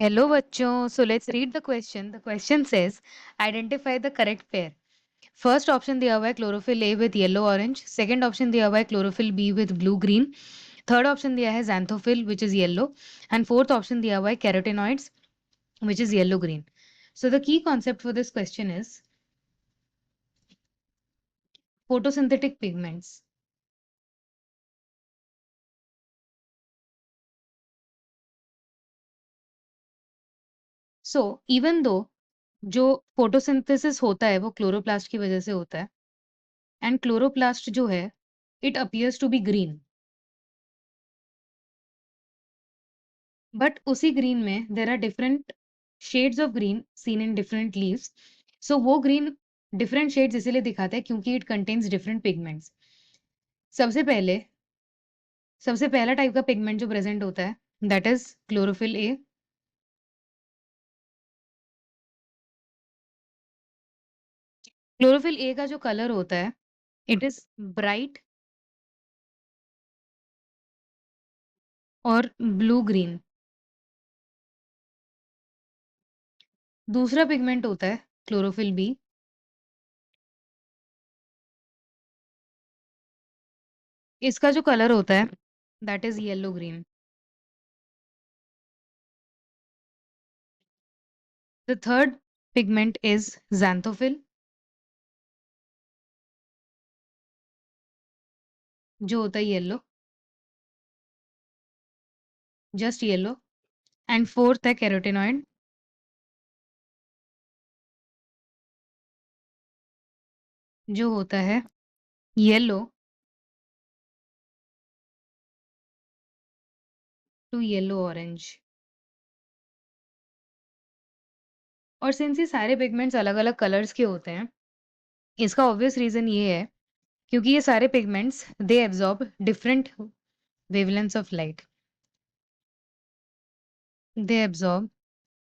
Hello बच्चों, so let's read the question. The question says, identify the correct pair. First option दिया हुआ है chlorophyll A with yellow orange. Second option दिया हुआ है chlorophyll B with blue green. Third option दिया है xanthophyll which is yellow. And fourth option दिया हुआ है carotenoids which is yellow green. So the key concept for this question is photosynthetic pigments. So even though जो photosynthesis होता है वो chloroplast की वजह से होता है and chloroplast जो है it appears to be green. But उसी ग्रीन में there are different shades of green seen in different leaves. So वो ग्रीन डिफरेंट शेड्स इसीलिए दिखाता है क्योंकि इट कंटेन्स डिफरेंट पिगमेंट्स। सबसे पहले सबसे पहला टाइप का पिगमेंट जो प्रेजेंट होता है that is chlorophyll A. Chlorophyll A का जो कलर होता है इट इज ब्राइट और ब्लू ग्रीन। दूसरा पिगमेंट होता है क्लोरोफिल बी। इसका जो कलर होता है that is yellow green. The third pigment is xanthophyll जो होता है yellow, just yellow. And fourth है कैरोटीनॉइड जो होता है येलो टू येलो ऑरेंज। और सिंस ये सारे पिगमेंट्स अलग-अलग कलर्स के होते हैं, इसका ऑब्वियस रीज़न ये है क्योंकि ये सारे pigments they absorb different wavelengths of light. They absorb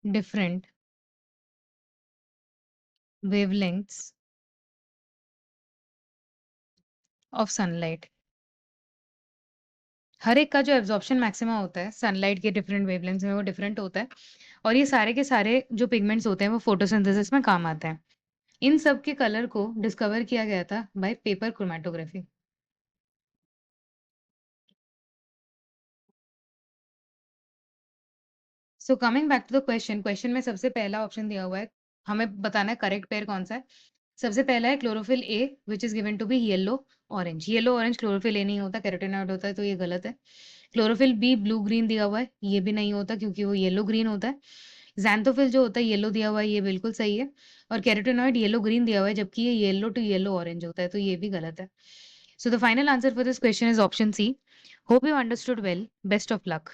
different wavelengths of sunlight. हर एक का जो एब्ज़ॉर्प्शन मैक्सिमा होता है सनलाइट के डिफरेंट वेवलेंथ्स में वो डिफरेंट होता है और ये सारे के सारे जो पिगमेंट्स होते हैं वो फोटोसिंथेसिस में काम आते हैं। इन सब के कलर को डिस्कवर किया गया था by paper chromatography. So coming back to the question में सबसे पहला ऑप्शन दिया हुआ है, हमें बताना है करेक्ट पेयर कौन सा है। सबसे पहला है chlorophyll A which is given to be yellow orange. Yellow orange chlorophyll A नहीं होता, कैरोटीनॉइड होता है, तो ये गलत है। क्लोरोफिल बी ब्लू ग्रीन दिया हुआ है, ये भी नहीं होता क्योंकि वो येलो ग्रीन होता है। ज़ैंथोफिल जो होता है येलो दिया हुआ है, ये बिल्कुल सही है। और कैरोटीनॉइड येलो ग्रीन दिया हुआ है जबकि ये येलो टू येलो ऑरेंज होता है, तो ये भी गलत है। So the final answer for this question is option C. Hope you understood well. Best of luck.